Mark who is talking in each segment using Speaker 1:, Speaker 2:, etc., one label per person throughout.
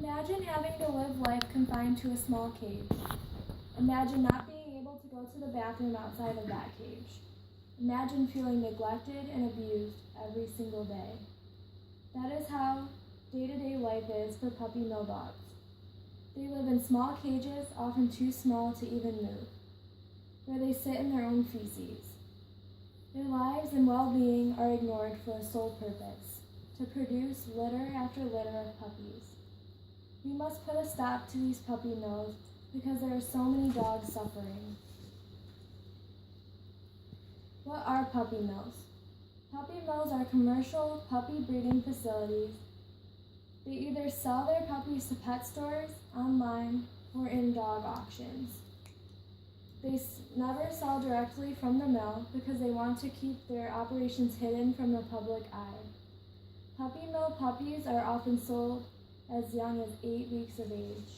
Speaker 1: Imagine having to live life confined to a small cage. Imagine not being able to go to the bathroom outside of that cage. Imagine feeling neglected and abused every single day. That is how day-to-day life is for puppy mill dogs. They live in small cages, often too small to even move, where they sit in their own feces. Their lives and well-being are ignored for a sole purpose, to produce litter after litter of puppies. We must put a stop to these puppy mills because there are so many dogs suffering. What are puppy mills? Puppy mills are commercial puppy breeding facilities. They either sell their puppies to pet stores, online, or in dog auctions. They never sell directly from the mill because they want to keep their operations hidden from the public eye. Puppy mill puppies are often sold as young as 8 weeks of age.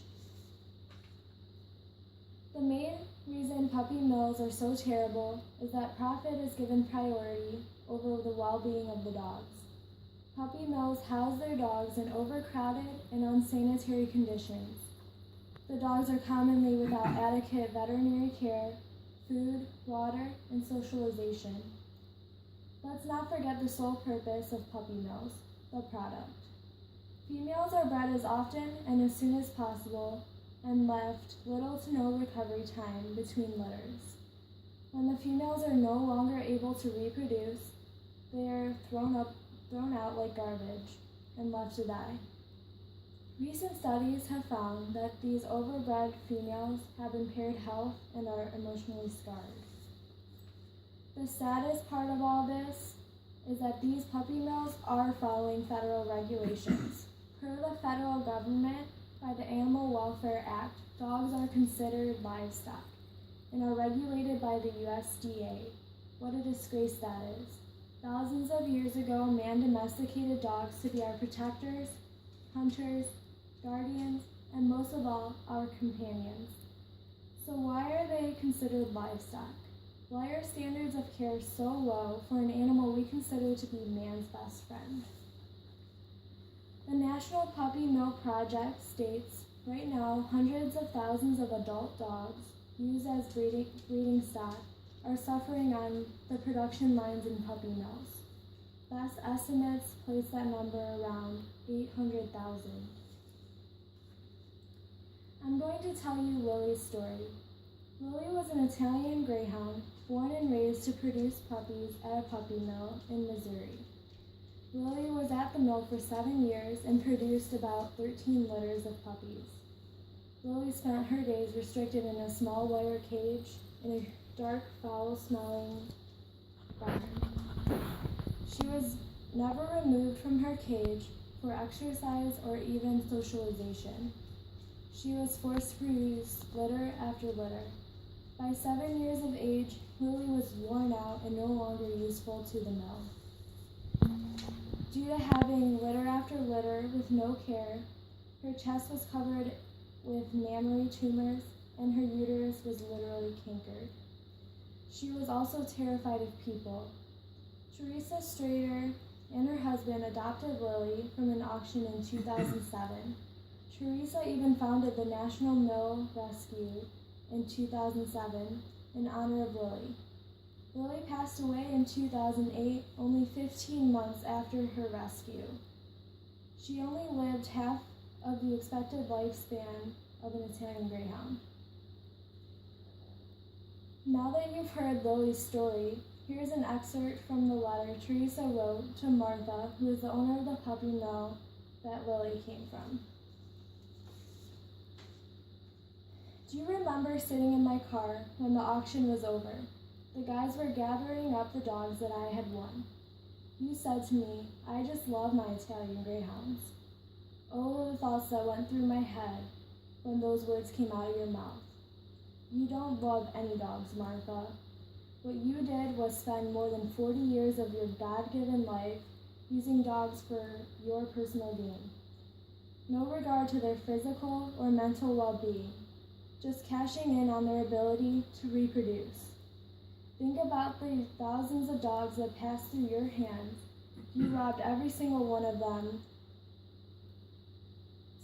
Speaker 1: The main reason puppy mills are so terrible is that profit is given priority over the well-being of the dogs. Puppy mills house their dogs in overcrowded and unsanitary conditions. The dogs are commonly without adequate veterinary care, food, water, and socialization. Let's not forget the sole purpose of puppy mills, the product. Females are bred as often and as soon as possible and left little to no recovery time between litters. When the females are no longer able to reproduce, they are thrown out like garbage and left to die. Recent studies have found that these overbred females have impaired health and are emotionally scarred. The saddest part of all this is that these puppy mills are following federal regulations. Per the federal government, by the Animal Welfare Act, dogs are considered livestock and are regulated by the USDA. What a disgrace that is. Thousands of years ago, man domesticated dogs to be our protectors, hunters, guardians, and most of all, our companions. So why are they considered livestock? Why are standards of care so low for an animal we consider to be man's best friend? The National Puppy Mill Project states, right now, hundreds of thousands of adult dogs used as breeding stock are suffering on the production lines in puppy mills. Best estimates place that number around 800,000. I'm going to tell you Lily's story. Lily was an Italian greyhound born and raised to produce puppies at a puppy mill in Missouri. Lily was at the mill for 7 years and produced about 13 litters of puppies. Lily spent her days restricted in a small wire cage in a dark, foul-smelling barn. She was never removed from her cage for exercise or even socialization. She was forced to produce litter after litter. By 7 years of age, Lily was worn out and no longer useful to the mill. Due to having litter after litter with no care, her chest was covered with mammary tumors and her uterus was literally cankered. She was also terrified of people. Teresa Strader and her husband adopted Lily from an auction in 2007. Teresa even founded the National Mill Rescue in 2007 in honor of Lily. Lily passed away in 2008, only 15 months after her rescue. She only lived half of the expected lifespan of an Italian greyhound. Now that you've heard Lily's story, here's an excerpt from the letter Teresa wrote to Martha, who is the owner of the puppy mill that Lily came from. Do you remember sitting in my car when the auction was over? The guys were gathering up the dogs that I had won. You said to me, I just love my Italian greyhounds. Oh, the thoughts that went through my head when those words came out of your mouth. You don't love any dogs, Martha. What you did was spend more than 40 years of your God-given life using dogs for your personal gain. No regard to their physical or mental well-being, just cashing in on their ability to reproduce. Think about the thousands of dogs that passed through your hands. You robbed every single one of them,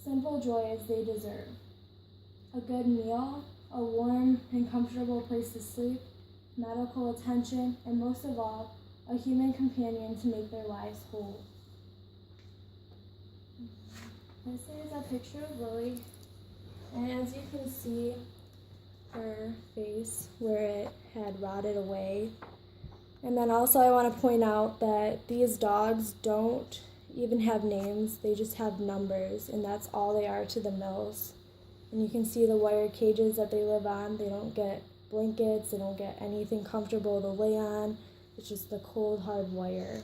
Speaker 1: simple joys they deserve. A good meal, a warm and comfortable place to sleep, medical attention, and most of all, a human companion to make their lives whole. This is a picture of Lily, and as you can see, her face where it had rotted away. And then also I want to point out that these dogs don't even have names, they just have numbers, and that's all they are to the Mills. And you can see the wire cages that they live on. They don't get blankets, they don't get anything comfortable to lay on. It's just the cold, hard wire.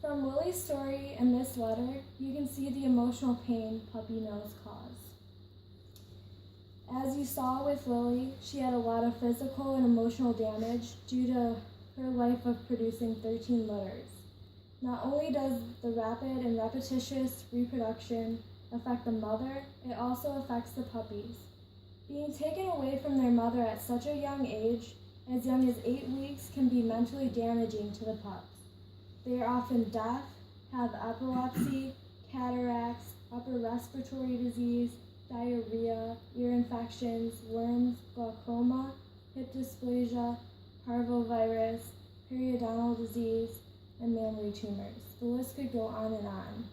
Speaker 1: From Lily's story and this letter, you can see the emotional pain puppy mills cause. As you saw with Lily, she had a lot of physical and emotional damage due to her life of producing 13 litters. Not only does the rapid and repetitious reproduction affect the mother, it also affects the puppies. Being taken away from their mother at such a young age, as young as 8 weeks, can be mentally damaging to the pups. They are often deaf, have epilepsy, cataracts, upper respiratory disease, diarrhea, ear infections, worms, glaucoma, hip dysplasia, parvovirus, periodontal disease, and mammary tumors. The list could go on and on.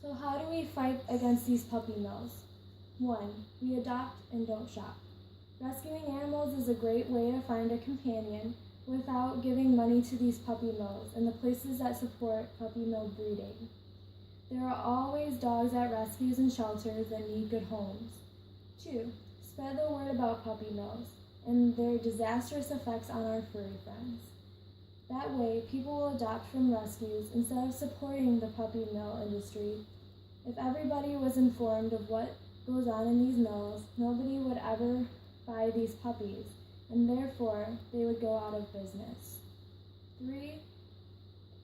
Speaker 1: So how do we fight against these puppy mills? 1. We adopt and don't shop. Rescuing animals is a great way to find a companion without giving money to these puppy mills and the places that support puppy mill breeding. There are always dogs at rescues and shelters that need good homes. 2. Spread the word about puppy mills and their disastrous effects on our furry friends. That way, people will adopt from rescues instead of supporting the puppy mill industry. If everybody was informed of what goes on in these mills, nobody would ever buy these puppies, and therefore they would go out of business. 3,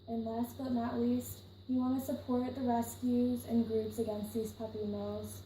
Speaker 1: and last but not least, you want to support the rescues and groups against these puppy mills.